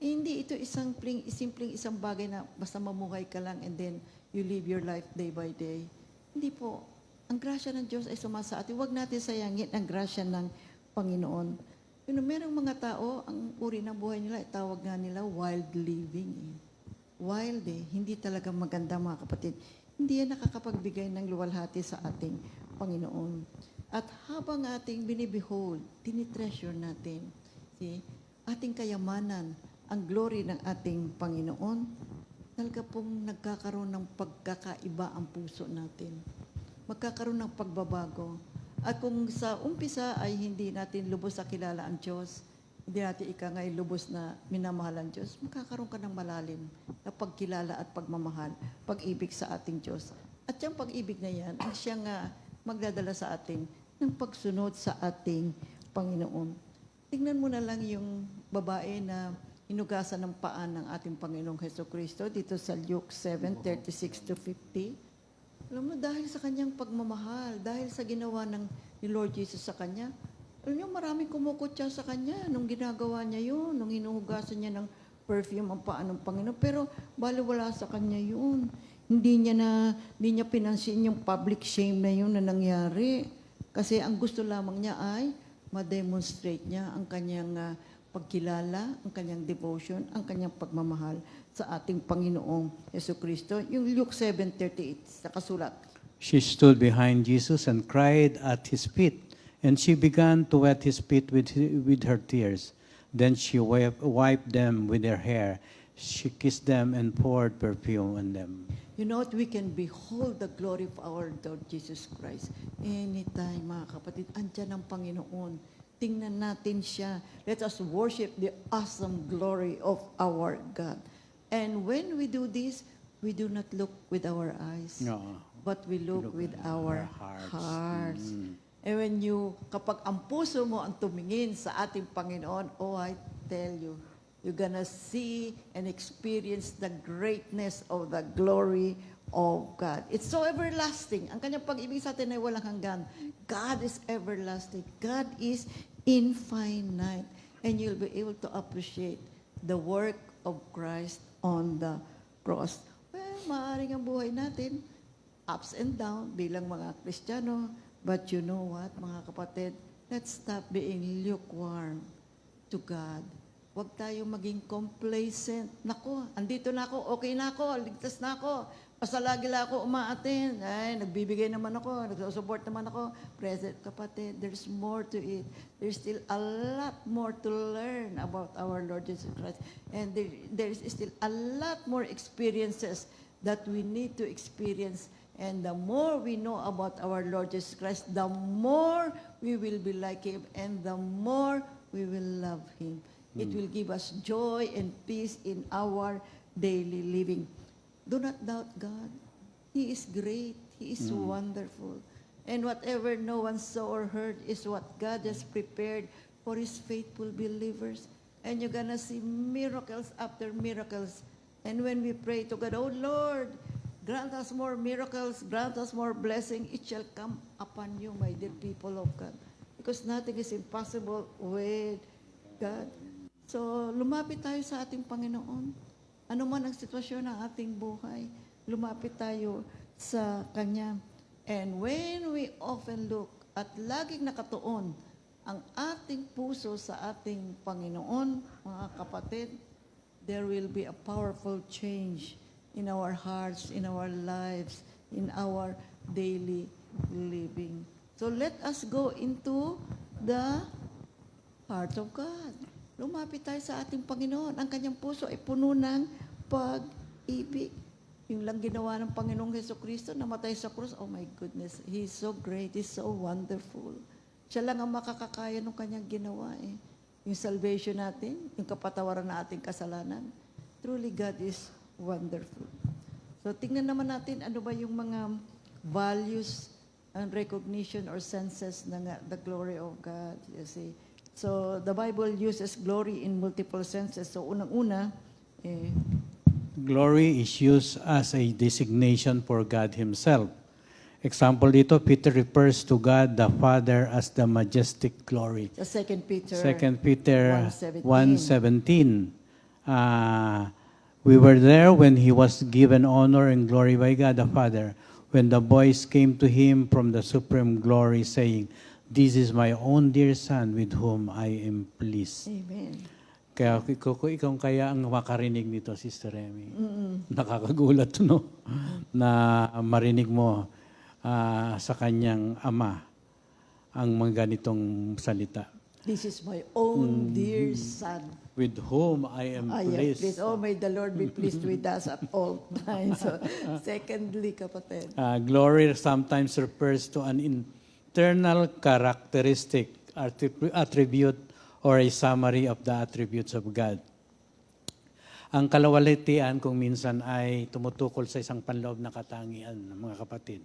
Hindi ito simpleng isang bagay na basta mamuhay ka lang and then you live your life day by day. Hindi po. Ang grasya ng Diyos ay sumasa atin. Huwag natin sayangin ang grasya ng Panginoon. Merong mga tao, ang uri ng buhay nila, tawag nga nila wild living. Wild Hindi talaga maganda mga kapatid. Hindi yan nakakapagbigay ng luwalhati sa ating Panginoon. At habang ating binibehold, tinitreasure natin, ating kayamanan, ang glory ng ating Panginoon, talaga pong nagkakaroon ng pagkakaiba ang puso natin. Magkakaroon ng pagbabago. At kung sa umpisa ay hindi natin lubos sa kilala ang Diyos, hindi natin ikangay lubos na minamahal ang Diyos, magkakaroon ka ng malalim na pagkilala at pagmamahal, pag-ibig sa ating Diyos. At yung pag-ibig na yan, ang siyang magdadala sa atin ng pagsunod sa ating Panginoon. Tingnan mo na lang yung babae na hinugasan ng paan ng ating Panginoong Hesukristo dito sa Luke 7:36-50. Alam mo, dahil sa kanyang pagmamahal, dahil sa ginawa ni Lord Jesus sa kanya, alam niyo, maraming kumukutya sa kanya nung ginagawa niya yun, nung hinuhugasan niya ng perfume ang paan ng Panginoon. Pero baliwala sa kanya yun. Hindi niya pinansin yung public shame na yun na nangyari. Kasi ang gusto lamang niya ay ma-demonstrate niya ang kanyang pagkilala, ang kanyang devotion, ang kanyang pagmamahal sa ating Panginoong Hesukristo. Yung Luke 7:38, nakasulat. She stood behind Jesus and cried at his feet, and she began to wet his feet with her tears. Then she wiped them with her hair. She kissed them and poured perfume on them. You know what? We can behold the glory of our Lord Jesus Christ. Anytime, mga kapatid, andyan ang Panginoon. Tingnan natin siya. Let us worship the awesome glory of our God. And when we do this, we do not look with our eyes, No. but we look with our hearts. And kapag ang puso mo ang tumingin sa ating Panginoon, oh, I tell you, you're gonna see and experience the greatness of the glory of God. It's so everlasting. Ang kanyang pag-ibig sa atin ay walang hanggan. God is everlasting. God is infinite. And you'll be able to appreciate the work of Christ on the cross. Well, maaaring ang buhay natin, ups and down bilang mga Kristiyano. But you know what, mga kapatid? Let's stop being lukewarm to God. Huwag tayong maging complacent. Nako, andito na ako, okay na ako, ligtas na ako. Basta lagi lang ako umaattend. Ay, nagbibigay naman ako, nagsusupport naman ako. Present, kapatid, there's more to it. There's still a lot more to learn about our Lord Jesus Christ. And there is still a lot more experiences that we need to experience. And the more we know about our Lord Jesus Christ, the more we will be like Him, and the more we will love Him. It will give us joy and peace in our daily living. Do not doubt God. He is great. He is wonderful. And whatever no one saw or heard is what God has prepared for His faithful believers. And you're gonna see miracles after miracles. And when we pray to God, oh Lord, grant us more miracles, grant us more blessing, it shall come upon you, my dear people of God. Because nothing is impossible with God. So, lumapit tayo sa ating Panginoon. Ano man ang sitwasyon ng ating buhay, lumapit tayo sa Kanya. And when we often look at laging nakatuon ang ating puso sa ating Panginoon, mga kapatid, there will be a powerful change in our hearts, in our lives, in our daily living. So let us go into the heart of God. lumapit tayo sa ating Panginoon. Ang kanyang puso ay puno ng pag-ibig. Yung lang ginawa ng Panginoong Hesukristo, namatay sa krus. Oh my goodness, He's so great, He's so wonderful. Siya lang ang makakakaya ng kanyang ginawa eh. Yung salvation natin, yung kapatawaran na ating kasalanan. Truly, God is wonderful. So, tingnan naman natin ano ba yung mga values and recognition or senses ng the glory of God. You see? So, the Bible uses glory in multiple senses. So, unang-una, Glory is used as a designation for God Himself. Example dito, Peter refers to God the Father as the majestic glory. sa 2 Peter 2 Peter 1:17. 1:17. We were there when He was given honor and glory by God the Father, when the voice came to Him from the supreme glory saying, "This is my own dear Son with whom I am pleased." Amen. Kaya ikaw kaya ang makarinig nito, Sister Remy. Nakakagulat, no? Na marinig mo sa kanyang ama ang mga ganitong salita. This is my own dear Son. With whom I am I am pleased. pleased. Oh, may the Lord be pleased with us at all times. So, secondly, kapatid, Glory sometimes refers to an internal characteristic, attribute, or a summary of the attributes of God. Ang kalawalitian kung minsan ay tumutukol sa isang panloob na katangian, mga kapatid.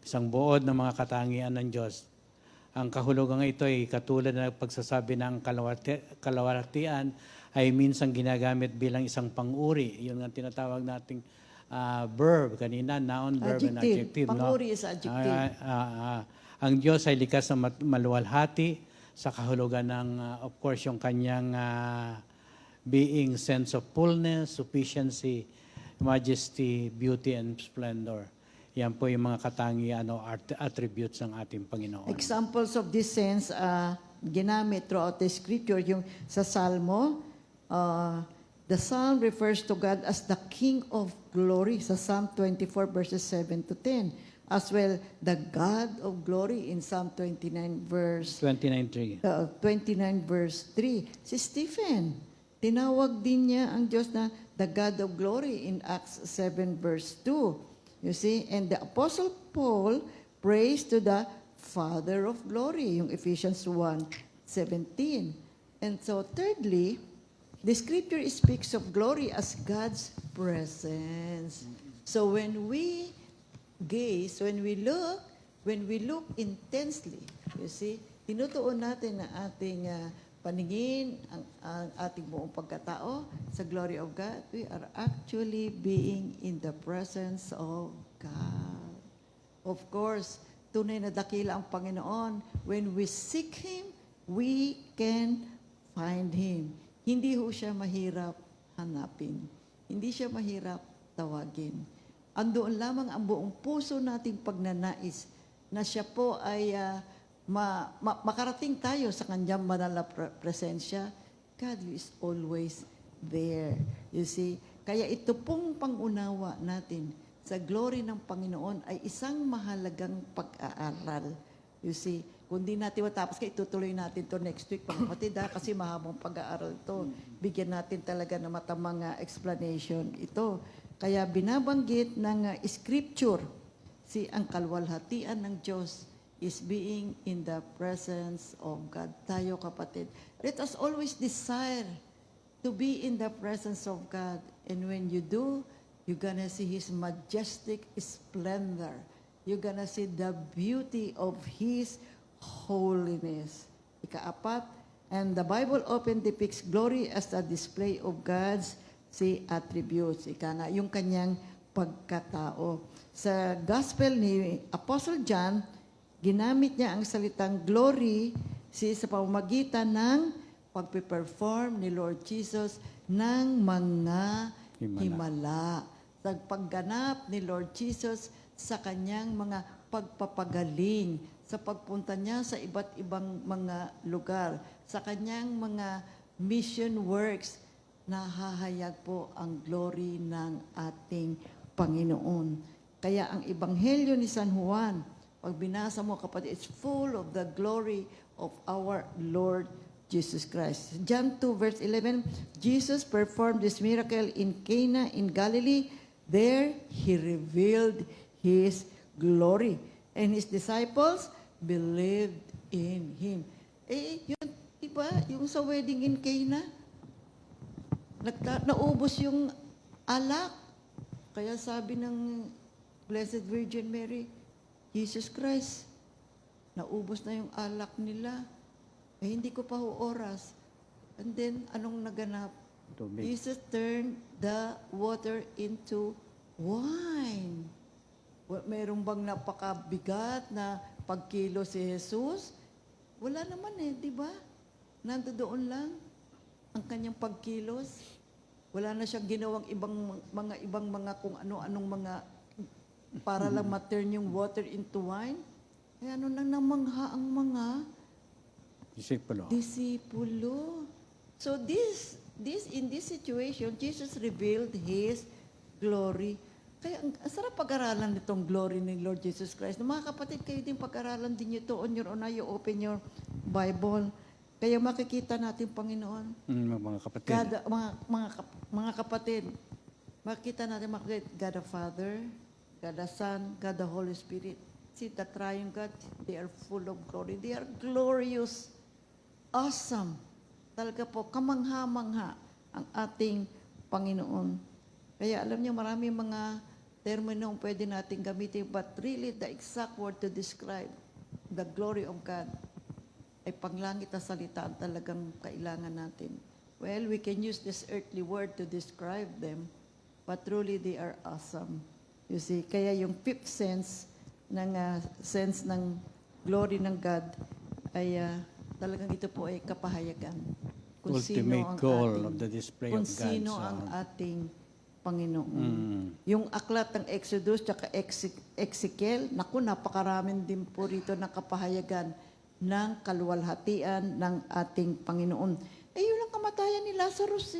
Isang buod ng mga katangian ng Diyos. Ang kahulugan ito ay katulad ng pagsasabi ng kalawalatian ay minsan ginagamit bilang isang pang-uri. Yun ang tinatawag nating verb kanina, noun, verb, and adjective. Pang-uri is adjective. Ang Diyos ay likas na maluwalhati sa kahulugan ng, of course, yung kanyang being, sense of fullness, sufficiency, majesty, beauty, and splendor. Yan po yung mga katangian o attributes ng ating Panginoon. Examples of this sense ginamit throughout the scripture. Yung sa Salmo, the Psalm refers to God as the King of glory sa Psalm 24 verses 7 to 10. As well, the God of glory in Psalm 29 verse 29:3. 29 verse 3. Si Stephen, tinawag din niya ang Diyos na the God of glory in Acts 7 verse 2. You see? And the Apostle Paul prays to the Father of glory, yung Ephesians 1:17. And so thirdly, the scripture speaks of glory as God's presence. So when we gaze, when we look intensely, you see, tinutuon natin ang ating paningin, ang ating buong pagkatao sa glory of God. We are actually being in the presence of God. Of course, tunay na dakila ang Panginoon. When we seek Him, we can find Him. Hindi ho siya mahirap hanapin. Hindi siya mahirap tawagin. Andoon lamang ang buong puso nating pagnanais na siya po ay makarating tayo sa kanyang banal na presensya. God is always there. You see? Kaya ito pong pangunawa natin sa glory ng Panginoon ay isang mahalagang pag-aaral. You see? Kung di natin matapos, kaya itutuloy natin to next week, kapatid, kasi mahabang pag-aaral ito. Bigyan natin talaga ng matamang explanation ito. Kaya binabanggit ng scripture, ang kalwalhatian ng Diyos is being in the presence of God. Tayo, kapatid, let us always desire to be in the presence of God. And when you do, you're gonna see His majestic splendor. You're gonna see the beauty of His holiness. Ikaapat, and the Bible often depicts glory as a display of God's attributes. Yung kanyang pagkatao. Sa Gospel ni Apostle John, ginamit niya ang salitang glory sa pamamagitan ng pagpe-perform ni Lord Jesus ng mga himala. Sa pagganap ni Lord Jesus sa kanyang mga pagpapagaling, sa pagpunta niya sa iba't ibang mga lugar, sa kanyang mga mission works, nahahayag po ang glory ng ating Panginoon. Kaya ang Ebanghelyo ni San Juan, pag binasa mo, kapatid, it's full of the glory of our Lord Jesus Christ. John 2 verse 11, Jesus performed this miracle in Cana in Galilee. There He revealed His glory. And His disciples believed in Him. Yun, diba, yung sa wedding in Cana, naubos yung alak. Kaya sabi ng Blessed Virgin Mary, Jesus Christ, naubos na yung alak nila. Hindi ko pa ho oras. And then, anong naganap? Tubig. Jesus turned the water into wine. Mayroong bang napakabigat na pagkilo si Jesus? Wala naman di ba? Nandoon lang ang kanyang pagkilos. Wala na siyang ginawang ibang mga kung ano-anong mga para lang ma-turn yung water into wine. Kaya ano nang namangha ang mga disipulo. So in this situation, Jesus revealed His glory. Kaya ang sarap pag-aralan nitong glory ng Lord Jesus Christ. Mga kapatid, kayo din pag-aralan din ito on your own. You open your Bible. Kaya makikita natin, Panginoon. Mga kapatid. Mga kapatid, makikita natin God the Father, God the Son, God the Holy Spirit. See, the triune God, they are full of glory. They are glorious. Awesome. Talaga po, kamangha-mangha ang ating Panginoon. Kaya alam niyo, marami mga terminong pwede natin gamitin, but really the exact word to describe the glory of God ay panglangit na salita ang talagang kailangan natin. Well, we can use this earthly word to describe them, but truly they are awesome. You see, kaya yung fifth sense ng glory ng God ay talagang ito po ay kapahayagan. Kung Ultimate goal of the display of kung God's sino ang ating Panginoon. Yung aklat ng Exodus at Ezekiel, naku, napakaraming din po rito ng kapahayagan ng kaluwalhatian ng ating Panginoon. Yun ang kamatayan ni Lazarus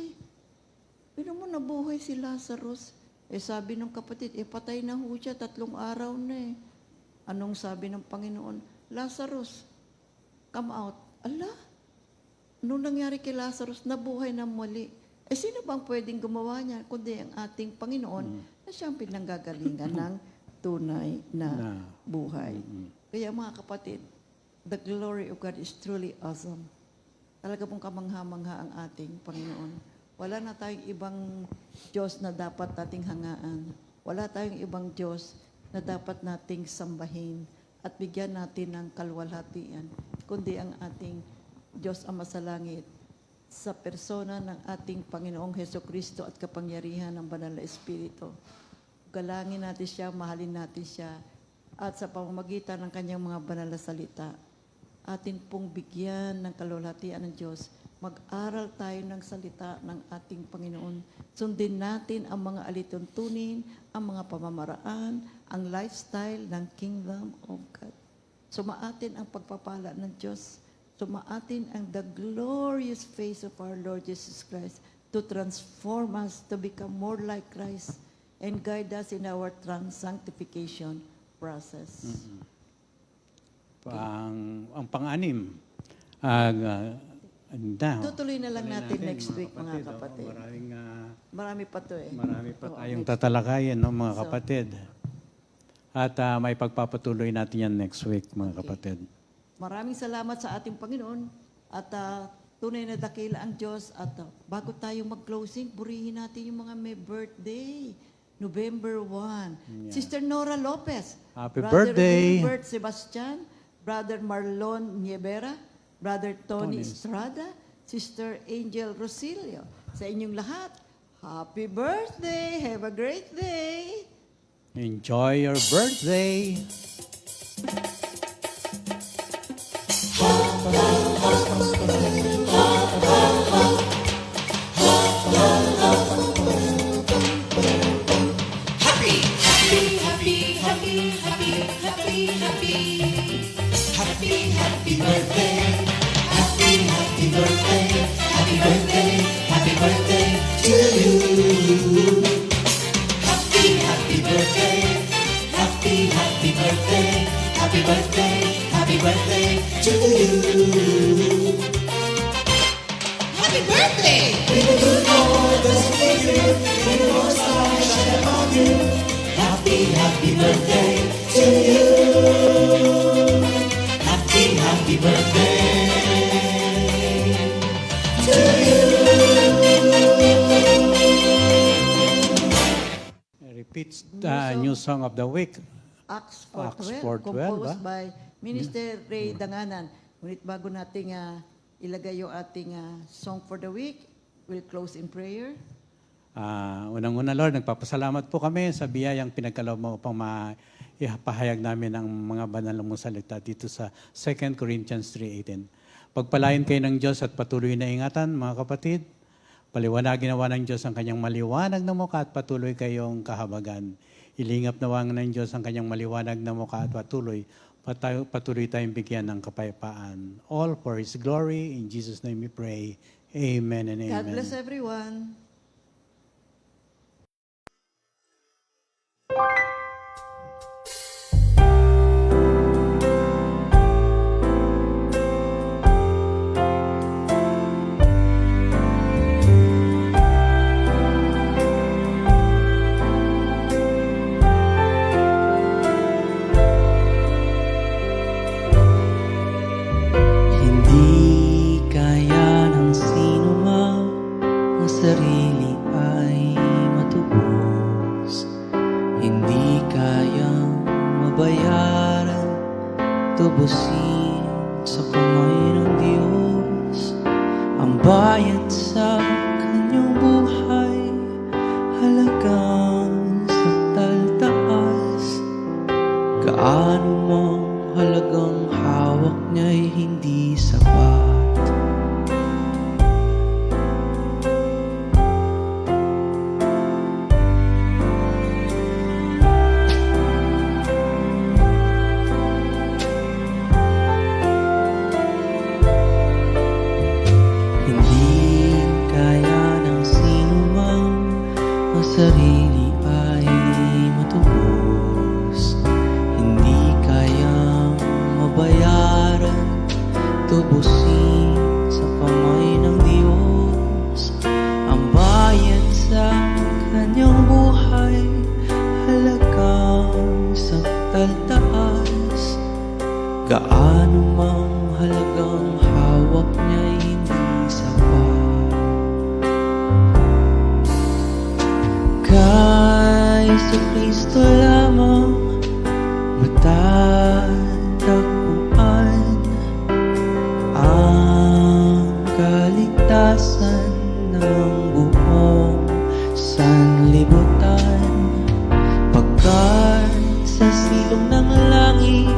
Pino mo, nabuhay si Lazarus. Sabi ng kapatid, patay na ho siya, 3 araw na Anong sabi ng Panginoon? Lazarus, come out. Ala, anong nangyari kay Lazarus? Nabuhay na muli. Sino bang pwedeng gumawa niya? Kundi ang ating Panginoon na siyang pinanggagalingan ng tunay na buhay. Kaya mga kapatid, the glory of God is truly awesome. Talaga pong kamangha-mangha ang ating Panginoon. Wala na tayong ibang Diyos na dapat nating hangaan. Wala tayong ibang Diyos na dapat nating sambahin at bigyan natin ng kaluwalhatian, kundi ang ating Diyos Ama sa langit sa persona ng ating Panginoong Hesukristo at kapangyarihan ng Banal na Espiritu. Galangin natin siya, mahalin natin siya, at sa pamamagitan ng kanyang mga banal na salita, atin pong bigyan ng kaluwalhatian ng Diyos. Mag-aral tayo ng salita ng ating Panginoon. Sundin natin ang mga alituntunin, ang mga pamamaraan, ang lifestyle ng Kingdom of God. Sumaatin ang pagpapala ng Diyos. Sumaatin ang the glorious face of our Lord Jesus Christ to transform us to become more like Christ and guide us in our sanctification process. Ang pang-anim, Tutuloy na lang natin next week, mga kapatid. Marami pa to Marami pa tayong tatalakayin, mga kapatid. At may pagpapatuloy natin yan next week, mga kapatid. Maraming salamat sa ating Panginoon at tunay na dakila ang Diyos. At bago tayo mag-closing, burihin natin yung mga may birthday. November 1. Sister Nora Lopez. Happy Brother birthday. Wilbert Sebastian. Brother Marlon Niebera. Brother Tony Estrada. Sister Angel Rosilio. Sa inyong lahat, happy birthday. Have a great day. Enjoy your birthday. Happy birthday birthday! Happy, happy birthday to you. Happy, happy birthday to you. Repeats the new song of the week. Acts Acts 4:12, 4:12, composed ba? by Minister Ray Danganan. Ngunit bago nating ilagay yung ating song for the week, we'll close in prayer. Unang-una, Lord, nagpapasalamat po kami sa biyayang pinagkaloob mo upang maipahayag namin ang mga banal mong salita dito sa 2 Corinthians 3:18. Pagpalain kayo ng Diyos at patuloy na ingatan, mga kapatid. Paliwanagin nawa ng Diyos ang kanyang maliwanag na mukha at patuloy kayong kahabagan. Ilingap nawa ng Diyos ang kanyang maliwanag na mukha at patuloy tayong bigyan ng kapayapaan. All for His glory. In Jesus' name we pray. Amen and amen. God bless everyone. Hindi kaya ng sino man ang sarili ay matubos. Hindi kayang mabayaran, tubusin sa kamay ng Diyos. Ang bayad sa kanyang buhay, halagang sakdal taas. Gaano mang halagang hawak niya'y hindi sapat. Hindi kaya ng sino man ang sarili ay matubos. Hindi kayang mabayaran, tubusin sa kamay ng Diyos. Ang bayad sa kanyang buhay, halagang sakdal taas. Gaano mang halagang hawak niya'y hindi sapat. Kay Kristo lamang matatagpuan ang kaligtasan ng buong sanlibutan. Pagkat sa silong ng langit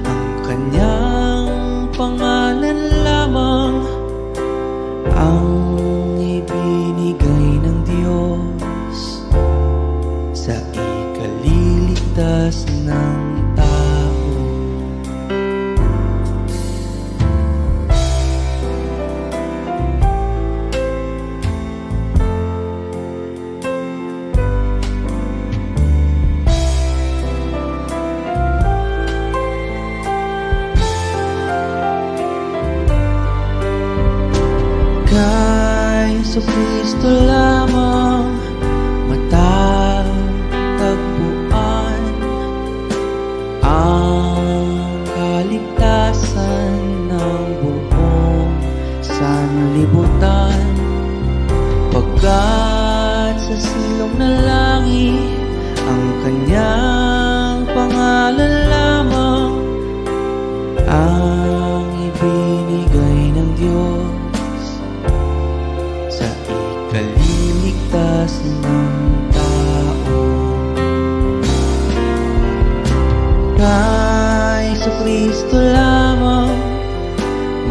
ang kanyang pangalan lamang ang ibinigay ng Diyos sa ikaliligtas ng tao. Kay Kristo lamang matatagpuan ang kaligtasan ng buong sanlibutan. Pagkat sa silong ng langit ang kanyang pangalan lamang ang ibinigay ng Diyos sa ikaliligtas ng tao. Kay Kristo lamang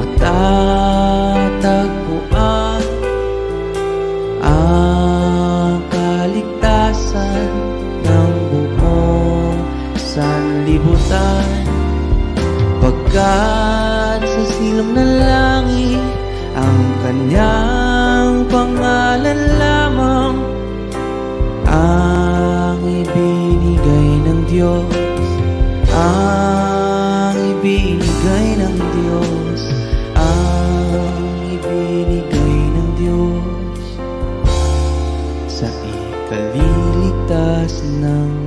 matatagpuan ang kaligtasan ng buong sanlibutan. Pagkat sa silong ng langit ang kanyang pangalan lamang ang ibinigay ng Diyos, ang ibinigay ng Diyos, ang ibinigay ng kaliligtasan ng